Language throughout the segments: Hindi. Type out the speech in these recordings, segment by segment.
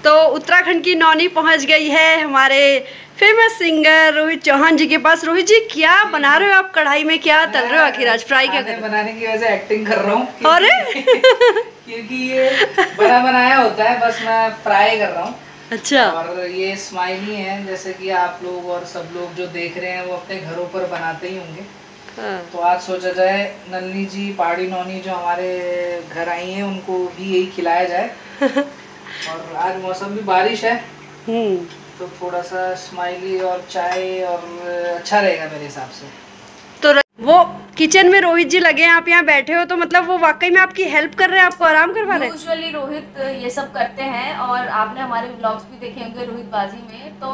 तो उत्तराखंड की नौनी पहुंच गई है हमारे फेमस सिंगर रोहित चौहान जी के पास। रोहित जी, क्या बना रहे हो आप कढ़ाई में? क्या तल रहे हो आखिर आज? फ्राई क्या कर रहे हो? बनाने की वजह से एक्टिंग कर रहा हूँ। अरे क्योंकि ये बना बनाया होता है, बस मैं फ्राई कर रहा हूँ। अच्छा। और ये स्माइली है, जैसे कि आप लोग और सब लोग जो देख रहे हैं वो अपने घरों पर बनाते ही होंगे। तो आज सोचा जाए नन्ही जी पहाड़ी नौनी जो हमारे घर आई हैं उनको भी यही खिलाया जाए। और आज मौसम भी बारिश है तो थोड़ा सा स्माइली और चाय और अच्छा रहेगा मेरे हिसाब से। तो वो किचन में रोहित जी लगे हैं, आप यहाँ बैठे हो तो मतलब वो वाकई में आपकी हेल्प कर रहे हैं, आपको आराम करवा रहे हैं? यूजुअली रोहित ये सब करते हैं और आपने हमारे व्लॉग्स भी देखे होंगे रोहित बाजी में। तो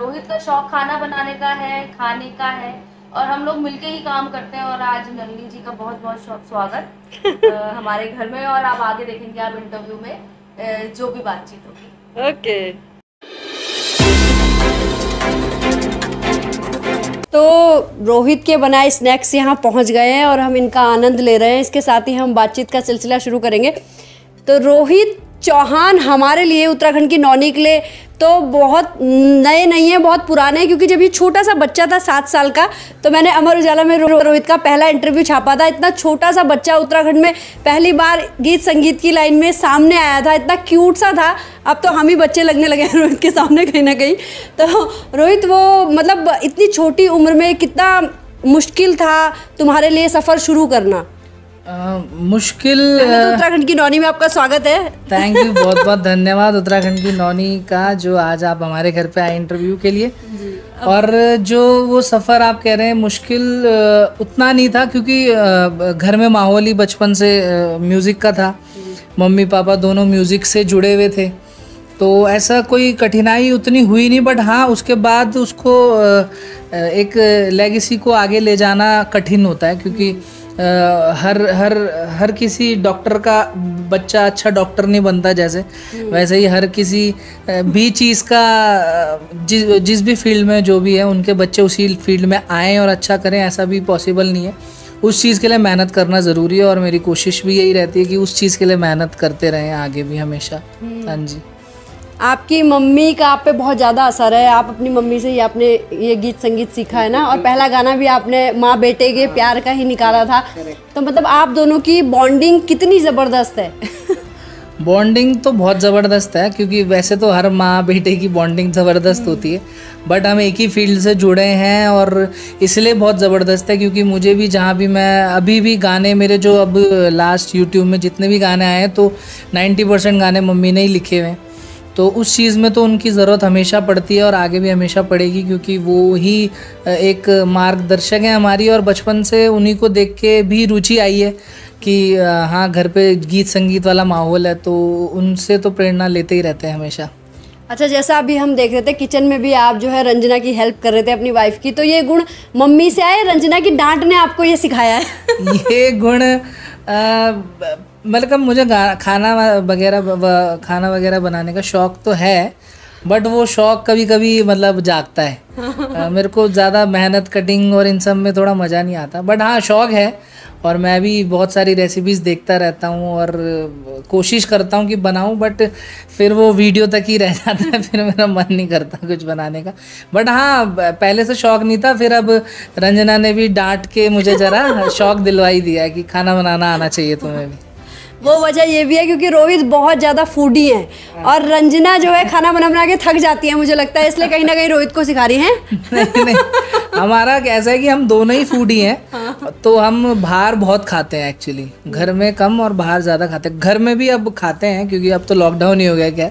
रोहित का शौक खाना बनाने का है, खाने का है और हम लोग मिलके ही काम करते हैं। और आज नन्ही जी का बहुत बहुत स्वागत हमारे घर में। और आप आगे देखेंगे आप इंटरव्यू में जो भी बातचीत होगी। ओके। तो रोहित के बनाए स्नैक्स यहाँ पहुँच गए हैं और हम इनका आनंद ले रहे हैं। इसके साथ ही हम बातचीत का सिलसिला शुरू करेंगे। तो रोहित चौहान हमारे लिए, उत्तराखंड की नौनी के लिए तो बहुत नए नहीं है, बहुत पुराने हैं। क्योंकि जब ये छोटा सा बच्चा था 7 साल का, तो मैंने अमर उजाला में रोहित का पहला इंटरव्यू छापा था। इतना छोटा सा बच्चा उत्तराखंड में पहली बार गीत संगीत की लाइन में सामने आया था, इतना क्यूट सा था। अब तो हम ही बच्चे लगने लगे हैं रोहित के सामने कहीं ना कहीं। तो रोहित, वो मतलब इतनी छोटी उम्र में कितना मुश्किल था तुम्हारे लिए सफ़र शुरू करना? मुश्किल। तो उत्तराखंड की नौनी में आपका स्वागत है। थैंक यू, बहुत बहुत धन्यवाद उत्तराखंड की नौनी का जो आज आप हमारे घर पे आए इंटरव्यू के लिए। और जो वो सफ़र आप कह रहे हैं मुश्किल उतना नहीं था, क्योंकि घर में माहौल ही बचपन से म्यूज़िक का था। मम्मी पापा दोनों म्यूज़िक से जुड़े हुए थे, तो ऐसा कोई कठिनाई उतनी हुई नहीं। बट हाँ, उसके बाद उसको एक लेगेसी को आगे ले जाना कठिन होता है, क्योंकि हर किसी डॉक्टर का बच्चा अच्छा डॉक्टर नहीं बनता। जैसे वैसे ही हर किसी भी चीज़ का जिस भी फील्ड में जो भी है उनके बच्चे उसी फील्ड में आएँ और अच्छा करें, ऐसा भी पॉसिबल नहीं है। उस चीज़ के लिए मेहनत करना ज़रूरी है और मेरी कोशिश भी यही रहती है कि उस चीज़ के लिए मेहनत करते रहें आगे भी हमेशा। हाँ जी। आपकी मम्मी का आप पे बहुत ज़्यादा असर है। आप अपनी मम्मी से ही आपने ये गीत संगीत सीखा है ना, और पहला गाना भी आपने माँ बेटे के प्यार का ही निकाला था। तो मतलब आप दोनों की बॉन्डिंग कितनी ज़बरदस्त है? बॉन्डिंग तो बहुत ज़बरदस्त है, क्योंकि वैसे तो हर माँ बेटे की बॉन्डिंग ज़बरदस्त होती है, बट हम एक ही फील्ड से जुड़े हैं और इसलिए बहुत ज़बरदस्त है। क्योंकि मुझे भी जहाँ भी मैं अभी भी गाने मेरे जो अब लास्ट यूट्यूब में जितने भी गाने आए हैं तो 90% गाने मम्मी ने ही लिखे हुए हैं। तो उस चीज़ में तो उनकी ज़रूरत हमेशा पड़ती है और आगे भी हमेशा पड़ेगी, क्योंकि वो ही एक मार्गदर्शक है हमारी। और बचपन से उन्हीं को देख के भी रुचि आई है कि हाँ, घर पे गीत संगीत वाला माहौल है, तो उनसे तो प्रेरणा लेते ही रहते हैं हमेशा। अच्छा, जैसा अभी हम देख रहे थे किचन में भी आप जो है रंजना की हेल्प कर रहे थे अपनी वाइफ की, तो ये गुण मम्मी से आए, रंजना की डांट ने आपको ये सिखाया है? ये गुण मतलब मुझे खाना वगैरह बनाने का शौक़ तो है, बट वो शौक़ कभी कभी मतलब जागता है। मेरे को ज़्यादा मेहनत कटिंग और इन सब में थोड़ा मज़ा नहीं आता, बट हाँ शौक़ है। और मैं भी बहुत सारी रेसिपीज़ देखता रहता हूँ और कोशिश करता हूँ कि बनाऊँ, बट फिर वो वीडियो तक ही रह जाता है, फिर मेरा मन नहीं करता कुछ बनाने का। बट हाँ, पहले से शौक़ नहीं था, फिर अब रंजना ने भी डांट के मुझे ज़रा शौक़ दिलवाई दिया कि खाना बनाना आना चाहिए तुम्हें भी। वो वजह ये भी है क्योंकि रोहित बहुत ज़्यादा फूडी हैं और रंजना जो है खाना बना के थक जाती है, मुझे लगता है, इसलिए कहीं ना कहीं रोहित को सिखा रही हैं। नहीं, हमारा कैसा है कि हम दोनों ही फूडी हैं। तो हम बाहर बहुत खाते हैं एक्चुअली, घर में कम और बाहर ज़्यादा खाते हैं। घर में भी अब खाते हैं क्योंकि अब तो लॉकडाउन ही हो गया क्या,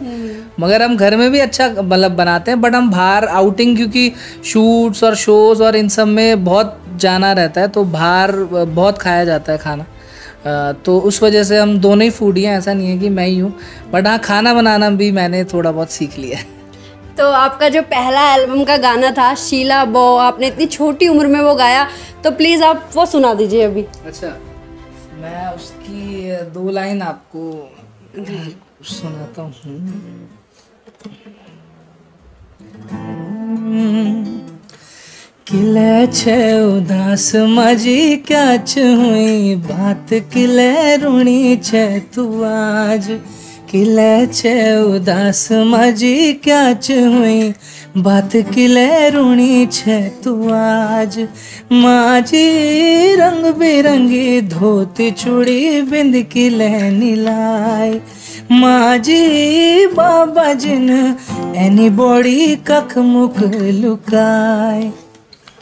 मगर हम घर में भी अच्छा मतलब बनाते हैं। बट हम बाहर आउटिंग, क्योंकि शूट्स और शोज़ और इन सब में बहुत जाना रहता है, तो बाहर बहुत खाया जाता है खाना। तो उस वजह से हम दोनों ही फूडी हैं, ऐसा नहीं है कि मैं ही हूँ। बट हाँ, खाना बनाना भी मैंने थोड़ा बहुत सीख लिया है। तो आपका जो पहला एल्बम का गाना था शीला बो, आपने इतनी छोटी उम्र में वो गाया, तो प्लीज़ आप वो सुना दीजिए अभी। अच्छा, मैं उसकी 2 लाइन आपको सुनाता हूँ। किले छे उदास मजी क्या हुई बात, किले रुणी छे तू आज, किले छे उदास माझी क्याच हुई बात किले रूणी छे तू आज माझी रंग बिरंगी धोती चूड़ी बिंद किले नीलाय माझी बाबा जिन एनी बॉडी कख मुख लुकाय।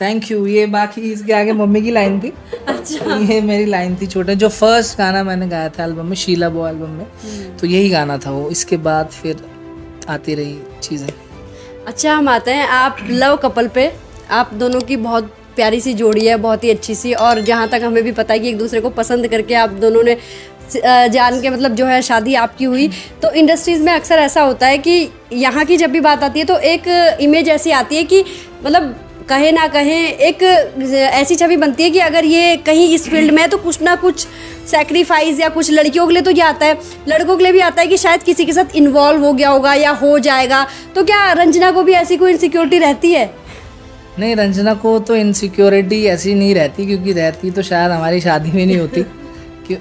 Thank you. ये बाकी इसके आगे मम्मी की लाइन थी। अच्छा। ये मेरी लाइन थी छोटे, जो फर्स्ट गाना मैंने गाया था एल्बम में, शीला बो एल्बम में, तो यही गाना था वो। इसके बाद फिर आती रही चीज़ें। अच्छा, हम आते हैं आप लव कपल पे। आप दोनों की बहुत प्यारी सी जोड़ी है, बहुत ही अच्छी सी, और जहाँ तक हमें भी पता है कि एक दूसरे को पसंद करके आप दोनों ने जान के मतलब जो है शादी आपकी हुई। तो इंडस्ट्रीज़ में अक्सर ऐसा होता है कि यहाँ की जब भी बात आती है तो एक इमेज ऐसी आती है कि मतलब कहे ना कहें एक ऐसी छवि बनती है कि अगर ये कहीं इस फील्ड में है तो कुछ ना कुछ सैक्रिफाइस, या कुछ लड़कियों के लिए तो ये आता है, लड़कों के लिए भी आता है कि शायद किसी के साथ इन्वॉल्व हो गया होगा या हो जाएगा। तो क्या रंजना को भी ऐसी कोई इनसिक्योरिटी रहती है? नहीं, रंजना को तो इनसिक्योरिटी ऐसी नहीं रहती, क्योंकि रहती तो शायद हमारी शादी में नहीं होती।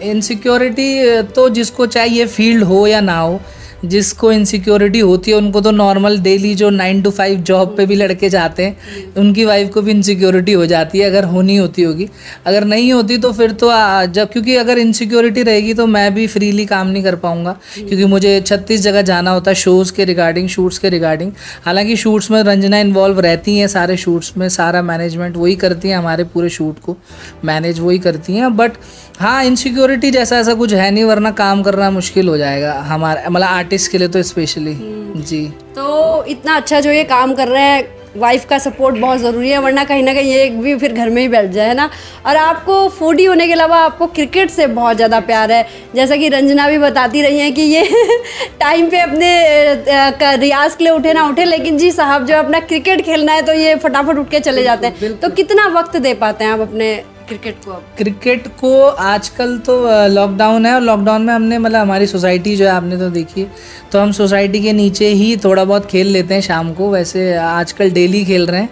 इनसिक्योरिटी तो जिसको चाहिए फील्ड हो या ना हो, जिसको इनसिक्योरिटी होती है उनको तो नॉर्मल डेली जो 9 to 5 जॉब पे भी लड़के जाते हैं, उनकी वाइफ को भी इनसिक्योरिटी हो जाती है, अगर होनी होती होगी। अगर नहीं होती तो फिर तो जब, क्योंकि अगर इनसिक्योरिटी रहेगी तो मैं भी फ्रीली काम नहीं कर पाऊँगा, क्योंकि मुझे 36 जगह जाना होता है शोज़ के रिगार्डिंग, शूट्स के रिगार्डिंग। हालांकि शूट्स में रंजना इन्वॉल्व रहती हैं, सारे शूट्स में सारा मैनेजमेंट वही करती हैं, हमारे पूरे शूट को मैनेज वही करती हैं। बट हाँ, इनसिक्योरिटी जैसा ऐसा कुछ है नहीं, वरना काम करना मुश्किल हो जाएगा हमारा, मतलब आर्टिस्ट के लिए तो स्पेशली। जी। तो इतना अच्छा जो ये काम कर रहे हैं, वाइफ का सपोर्ट बहुत ज़रूरी है, वरना कहीं ना कहीं ये भी फिर घर में ही बैठ जाए, है ना। और आपको फूडी होने के अलावा आपको क्रिकेट से बहुत ज़्यादा प्यार है, जैसा कि रंजना भी बताती रही हैं कि ये टाइम पे अपने रियाज के लिए उठे ना उठे, लेकिन जी साहब जो अपना क्रिकेट खेलना है तो ये फटाफट उठ के चले जाते हैं। तो कितना वक्त दे पाते हैं आप अपने क्रिकेट को? अब क्रिकेट को आजकल तो लॉकडाउन है, और लॉकडाउन में हमने मतलब हमारी सोसाइटी जो है आपने तो देखी, तो हम सोसाइटी के नीचे ही थोड़ा बहुत खेल लेते हैं शाम को। वैसे आजकल डेली खेल रहे हैं,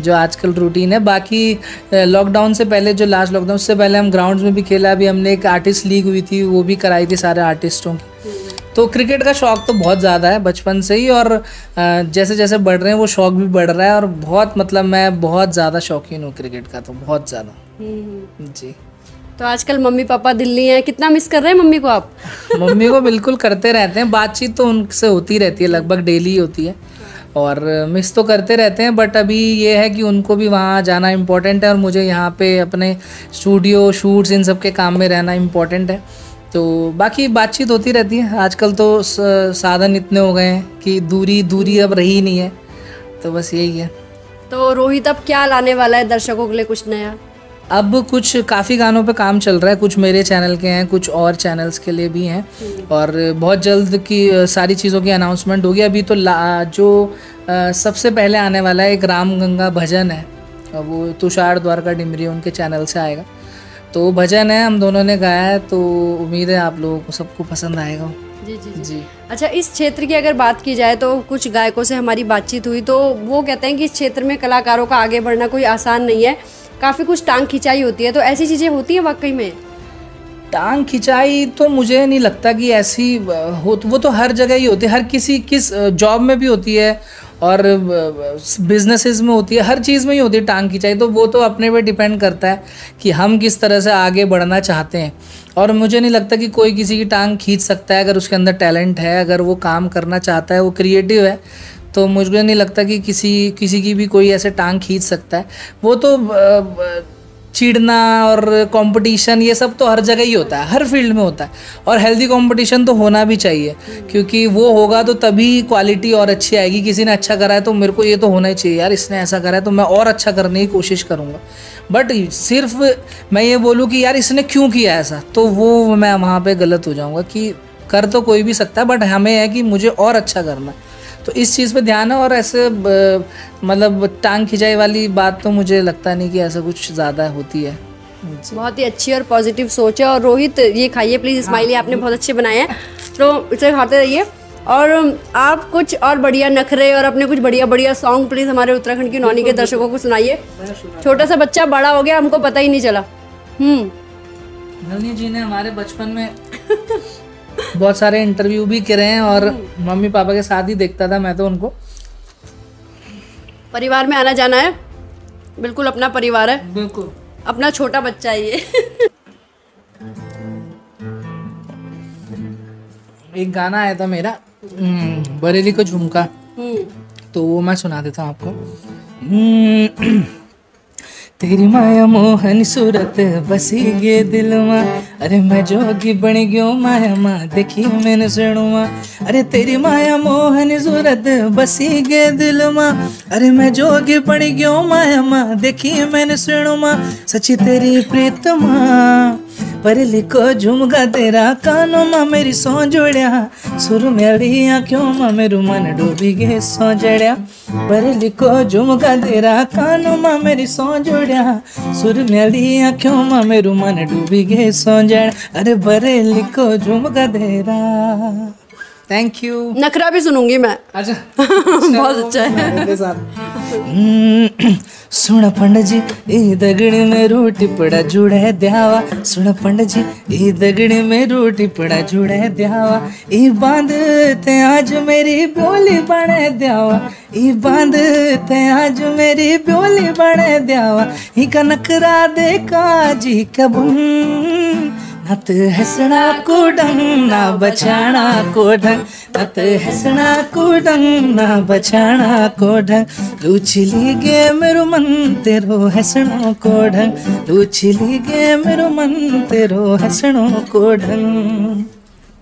जो आजकल रूटीन है। बाकी लॉकडाउन से पहले, जो लास्ट लॉकडाउन से पहले हम ग्राउंड्स में भी खेला। अभी हमने एक आर्टिस्ट लीग हुई थी, वो भी कराई थी सारे आर्टिस्टों की। तो क्रिकेट का शौक़ तो बहुत ज़्यादा है बचपन से ही, और जैसे जैसे बढ़ रहे हैं वो शौक़ भी बढ़ रहा है, और बहुत मतलब मैं बहुत ज़्यादा शौकीन हूँ क्रिकेट का, तो बहुत ज़्यादा। जी। तो आजकल मम्मी पापा दिल्ली हैं, कितना मिस कर रहे हैं मम्मी को आप? मम्मी को बिल्कुल करते रहते हैं, बातचीत तो उनसे होती रहती है, लगभग डेली होती है, और मिस तो करते रहते हैं। बट अभी ये है कि उनको भी वहाँ जाना इम्पोर्टेंट है, और मुझे यहाँ पे अपने स्टूडियो शूट्स इन सब के काम में रहना इम्पोर्टेंट है। तो बाकी बातचीत होती रहती है। आजकल तो साधन इतने हो गए हैं कि दूरी अब रही नहीं है, तो बस यही है। तो रोहित अब क्या लाने वाला है दर्शकों के लिए कुछ नया? अब कुछ काफ़ी गानों पे काम चल रहा है, कुछ मेरे चैनल के हैं, कुछ और चैनल्स के लिए भी हैं, और बहुत जल्द की सारी चीज़ों की अनाउंसमेंट होगी। अभी तो जो सबसे पहले आने वाला है एक राम गंगा भजन है, वो तुषार द्वारका डिमरी उनके चैनल से आएगा। तो भजन है, हम दोनों ने गाया है, तो उम्मीद है आप लोगों को सबको पसंद आएगा। जी जी जी, जी। अच्छा, इस क्षेत्र की अगर बात की जाए तो कुछ गायकों से हमारी बातचीत हुई, तो वो कहते हैं कि इस क्षेत्र में कलाकारों का आगे बढ़ना कोई आसान नहीं है, काफ़ी कुछ टांग खिंचाई होती है। तो ऐसी चीज़ें होती हैं वाकई में? टांग खिंचाई तो मुझे नहीं लगता कि ऐसी हो, वो तो हर जगह ही होती है, हर किस जॉब में भी होती है, और बिजनेसेस में होती है, हर चीज़ में ही होती है टांग खिंचाई। तो वो तो अपने पे डिपेंड करता है कि हम किस तरह से आगे बढ़ना चाहते हैं, और मुझे नहीं लगता कि कोई किसी की टांग खींच सकता है। अगर उसके अंदर टैलेंट है, अगर वो काम करना चाहता है, वो क्रिएटिव है, तो मुझे नहीं लगता कि किसी की भी कोई ऐसे टांग खींच सकता है। वो तो चिढ़ना और कंपटीशन ये सब तो हर जगह ही होता है, हर फील्ड में होता है, और हेल्दी कंपटीशन तो होना भी चाहिए, क्योंकि वो होगा तो तभी क्वालिटी और अच्छी आएगी। किसी ने अच्छा करा है तो मेरे को ये तो होना ही चाहिए, यार इसने ऐसा करा है तो मैं और अच्छा करने की कोशिश करूँगा। बट सिर्फ मैं ये बोलूँ कि यार इसने क्यों किया ऐसा, तो वो मैं वहाँ पे गलत हो जाऊँगा। कि कर तो कोई भी सकता है, बट हमें है कि मुझे और अच्छा करना है, तो इस चीज़ पे ध्यान है। और ऐसे मतलब टांग खिंचाई वाली बात तो मुझे लगता नहीं कि ऐसा कुछ ज़्यादा होती है। बहुत ही अच्छी और पॉजिटिव सोच है। और रोहित, ये खाइए प्लीज़, स्माइली आपने बहुत अच्छे बनाए हैं, तो इसे खाते रहिए। और आप कुछ और बढ़िया नखरे और अपने कुछ बढ़िया बढ़िया सॉन्ग प्लीज़ हमारे उत्तराखंड की नौनी के दर्शकों को सुनाइए। छोटा सा बच्चा बड़ा हो गया, हमको पता ही नहीं चला। नलनी जी ने हमारे बचपन में बहुत सारे इंटरव्यू भी करे हैं और मम्मी पापा के साथ ही देखता था मैं तो उनको। परिवार में आना जाना है, बिल्कुल अपना परिवार है, बिल्कुल अपना छोटा बच्चा है ये। एक गाना आया था मेरा बरेली को झुमका, तो वो मैं सुना देता हूँ आपको। तेरी माया मोहन सूरत बसी गे दिल मां, अरे मैं जोगी बन गयो माया मां देखी मैंने सुनुआ। अरे तेरी माया मोहन सूरत बसी गे दिल मां, अरे मैं जोगी बन गयो माया मां देखी मैंने सुनुआ। सची तेरी प्रीत मां पर लिखो झुमका तेरा कानों मां मेरी सौ जोड़िया, सुर मेरी आँखों मां मेरू मन डूबी गे सौ जड़िया। पर लिखो झुमका तेरा कानों मां मेरी सौ जोड़िया, सुर मेरी आँखों मां मेरू मन डूबी गे सौ जड़। अरे बरे लिखो झुमका तेरा। Thank you. नखरा भी सुनूंगी मैं। अच्छा बहुत अच्छा है। सुन पंडित जी ई दगड़ी में रोटी पड़ा जुड़े द्यावा, सुन पंडित जी ई दगड़ी में रोटी पड़ा जुड़े द्यावा। ई बांध ते आज मेरी बोली बने द्यावा, ई बांध ते आज मेरी बोली बने द्यावा। ई का नखरा देखा जी कबून, नत हंसना को ढंग ना बचाना को ढंग, नत हंसना को ढंग ना बचाना को ढंग। लूचली गे मेरो मन तेरो हंसणो को ढंग, लूचली गे मेरो मन तेरो हंसणो को ढंग।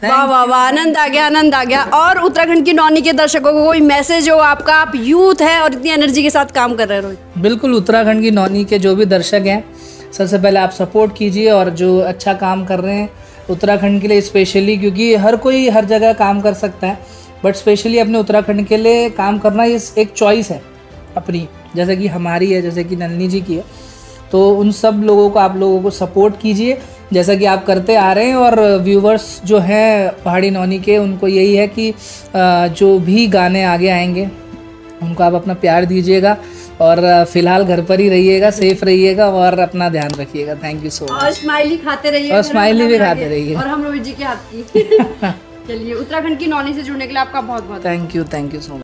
वाह वाह वाह, आनंद आ गया, आनंद आ गया। और उत्तराखंड की नौनी के दर्शकों को कोई मैसेज हो आपका? आप यूथ है और इतनी एनर्जी के साथ काम कर रहे हैं रोहित। बिल्कुल, उत्तराखंड की नौनी के जो भी दर्शक हैं, सबसे पहले आप सपोर्ट कीजिए और जो अच्छा काम कर रहे हैं उत्तराखंड के लिए स्पेशली, क्योंकि हर कोई हर जगह काम कर सकता है, बट स्पेशली अपने उत्तराखंड के लिए काम करना ये एक चॉइस है अपनी, जैसे कि हमारी है, जैसे कि नलिनी जी की है। तो उन सब लोगों को, आप लोगों को सपोर्ट कीजिए जैसा कि आप करते आ रहे हैं। और व्यूवर्स जो हैं पहाड़ी नौनी के, उनको यही है कि जो भी गाने आगे आएंगे उनको आप अपना प्यार दीजिएगा और फिलहाल घर पर ही रहिएगा, सेफ रहिएगा और अपना ध्यान रखिएगा। Thank you so much. और स्माइली खाते रहिए, और स्माइली भी खाते रहिए, और हम रोहित जी के हाथ की। चलिए, उत्तराखंड की नौनी से जुड़ने के लिए आपका बहुत बहुत थैंक यू सो मच।